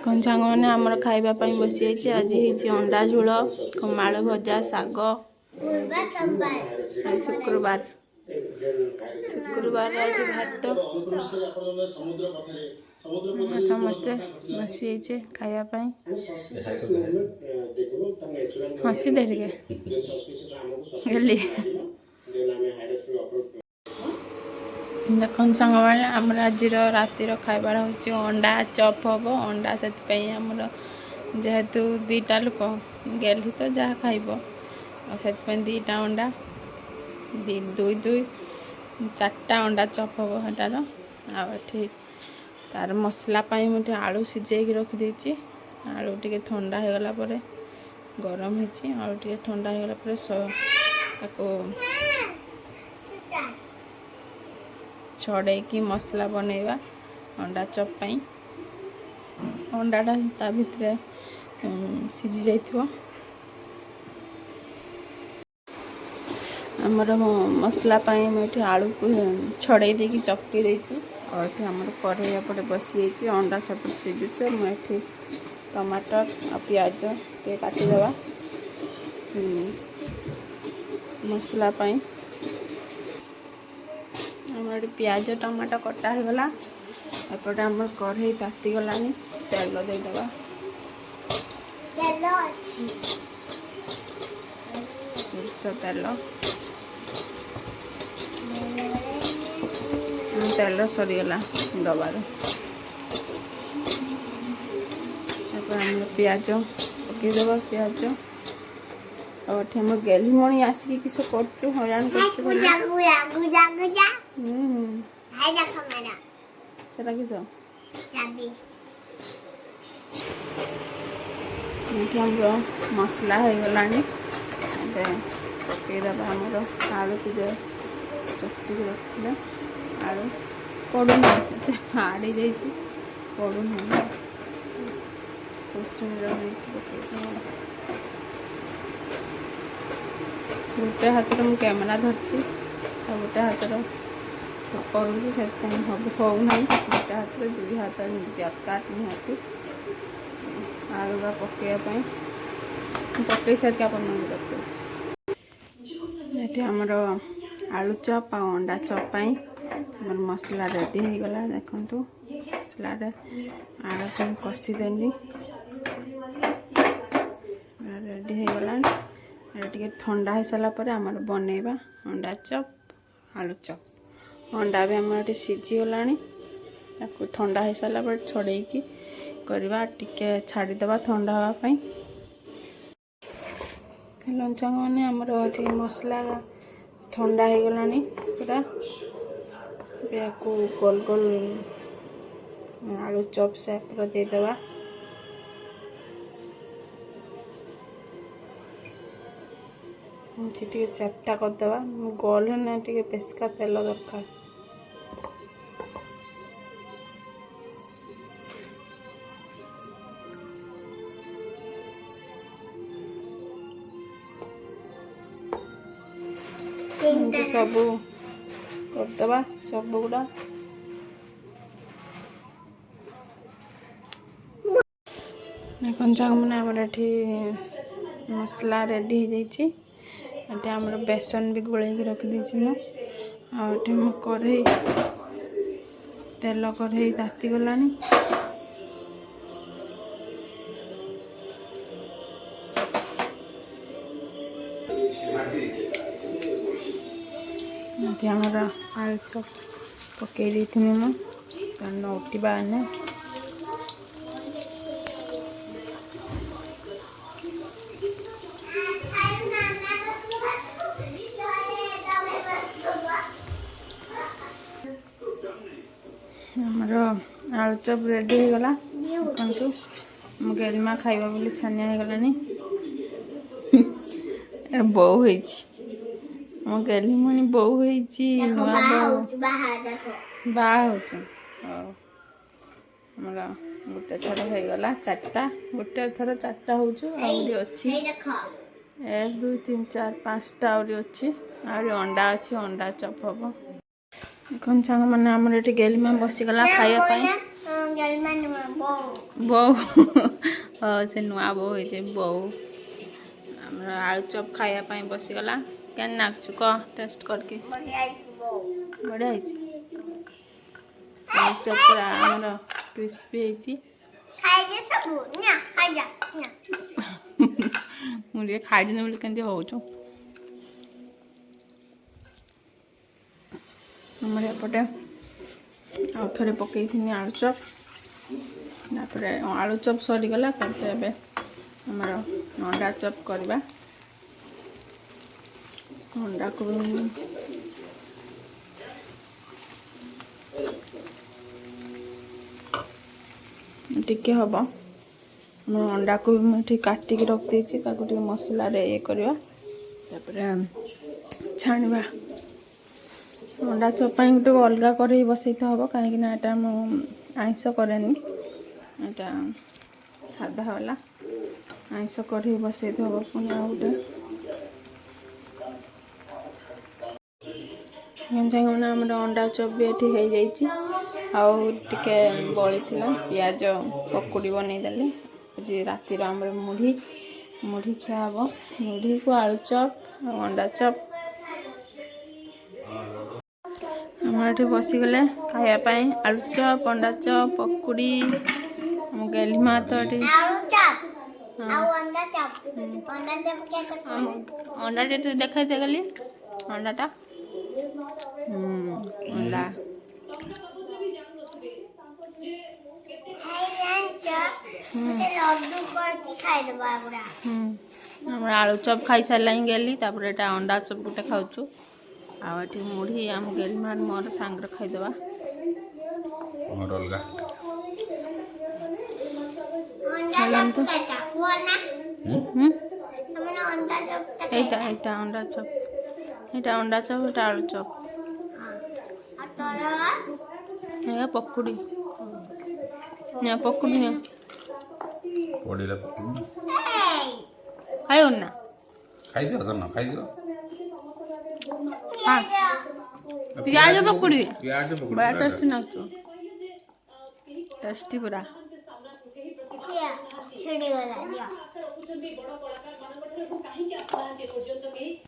कौन सांग मैंने आमर खाइबा बसी आज अंडा झोल माड़ भजा शाग शुक्रवार शुक्रवार आज भात समस्ते बसी खावाई हसी दे देखो सांग मैंने आमर आज रातिर खाइबार हूँ अंडा चप हम अंडा से जेहेतु दीटा लोक गेली तो जहाँ खाइब से दीटा अंडा दुई दुई चार्टा अंडा चप हम हटार आठी तार मसला मुझे आलू सीझे रखिदे आलू टे ठंडा हो गला गरम होती आलू टे ठंडा हो गला छड़े की मसला बनैबा अंडा चप पाई अंडाटा ता भितर सीझी जाइथिबो आमर मसला पाई मुझे आलू को छड़े देकी चपकी देती और ये आमर कढ़ई एपटे बसी अंडा सेपटे सीझुचे मुझे टमाटर और प्याज टे काटिदेवा मसला पाई आमर प्याज टमाटर कटा हो गला एपटे आमर कढ़ई ताती गलानी तेल देदेबा सोरष तेल तेल सरीगला डबार प्याज पकईदेवा प्याज और गेलीमणी आसिक किस कर हरान कर किस मसला हो गला पकईदेवा आमर आलू को जो चकटी रखिले आलू पड़ूना हाड़ी जाइए पड़ूना गोटे हाथ में कैमेरा धरती गोटे हाथ करूँ से होना गोटे हाथ दुई हाथ दरकार निहाती आलू पकईवाई पकई सारी आप आमर आलू चप आ अंडा चप मसला रेडी हो गला देखु मसला आलू सब कषिदेली रेडी हो गला टे ठंडा हो सारा आमर बनैबा अंडा चप आलू चप अंडा भी आम सीझी गला ठंडा हो सारा छड़े करवा टिके छाड़ीदेवा ठंडा हाँपाई लंचांग मैंने आमर मसला ठंडा हो गला पूरा गोल गोल आलू चप सेप देदेवा टे चेपटा करदेवा गोल है टे बेसका तेल दरकार सब करदेवा सब गुड़ा कंचा मैंने आमर ये मसला रेडी हो जाइए आमर बेसन भी गोल रखिदे मु कढ़ई तेल कढ़ई ताती गला आमर आलू चप पकई देती मुझे उठा आने आमर आलू चप रेडी हो गला देखु मो गेलमा खाइबा बोली छानिया हो गलानी बो मो गेलीमणी बो गोटे थर हो गला चार्टा गोटे थर चार्टा हो अच्छी 1 2 3 4 5टा अच्छी अंडा अच्छी अंडा चप हम कौन सांग मैंने आमर ये गेलीमा बसीगला खायापाई ବୋଉ ସେ ନୂଆ ବୋଉ ହେଇଛି ବୋଉ ଆମର ଆଳୁ ଚପ୍ ଖାଇବା ପାଇଁ ବସିଗଲା କେନ୍ ନାଚୁ କହ ଟେଷ୍ଟ କରିକି ବଢ଼ିଆ ହେଇଛି ଆଳୁ ଚପ୍ ପୁରା ଆମର କ୍ରିସ୍ପି ହେଇଛି ମୁଁ ଟିକେ ଖାଇଦେନି ବୋଲି କେମିତି ହଉଛୁ ଆମର ଏପଟେ ଆଉ ଥରେ ପକେଇଥିନି ଆଳୁ ଚପ୍ ତାପରେ ଆଳୁ ଚପ୍ ସରିଗଲା ତାପରେ ଏବେ ଆମର ଅଣ୍ଡା ଚପ୍ କରିବା ଅଣ୍ଡାକୁ ଟିକେ ହବ ମୁଁ ଅଣ୍ଡାକୁ ମୁଁ ଏଠି କାଟିକି ରଖିଦେଇଛି ତାକୁ ଟିକେ ମସଲାରେ ଇଏ କରିବା ତାପରେ ଛାଣିବା ଅଣ୍ଡା ଚପ୍ ପାଇଁ ଗୋଟେ ଅଲଗା କରେଇ ବସେଇତେ ହେବ କାହିଁକିନା ଏଇଟା ମୁଁ ଆଇଁଷ କରେନି ଏଇଟା ସାଧା ବାଲା ଆଇଁଷ କରେଇ ବସେଇତେ ହେବ ପୁଣି ଆଉ ଗୋଟେ କାହିଁକିନା ଆମର ଅଣ୍ଡା ଚପ୍ ବି ଏଠି ହେଇଯାଇଛି ଆଉ ଟିକେ ବଳିଥିଲା ପିଆଜ ପକୁଡ଼ି ବନେଇଦେଲି ଆଜି ରାତିର ଆମର ମୁଢ଼ି ଖିଆ ହେବ ମୁଢ଼ିକୁ ଆଳୁ ଚପ୍ ଆଉ ଅଣ୍ଡା ଚପ୍ ଆମର ଏଠି ବସିଗଲେ ଖାଇବା ପାଇଁ ଆଳୁ ଚପ୍ ଅଣ୍ଡା ଚପ୍ ପକୁଡ଼ି ଆମ ଗେଲି ମା ତ ଏଠି ଅଣ୍ଡାଟା ଟିକେ ଦେଖାଇତେ ଗଲି ଅଣ୍ଡାଟା ଅଣ୍ଡା ଆମର ଆଳୁ ଚପ୍ ଖାଇସାରିଲା ହିଁ ଗେଲି ତାପରେ ଏଇଟା ଅଣ୍ଡା ଚପ୍ ଗୋଟେ ଖାଉଛୁ ଆଉ ଏଠି ମୁଢ଼ି ଆମ ଗେଲି ମାର ମୋର ସାଙ୍ଗରେ ଖାଇଦେବା ଅଲଗା এইটা অন্ডা চপ এটা অন্ডা চপ এটা আলু চপ পকুড়ি পকুড়ি নিয়ে খাইও না ପିଆଜ ପକୁଡ଼ି ବଢ଼ିଆ ଟେଷ୍ଟି ନାଚୁ ଟେଷ୍ଟି ପୁରା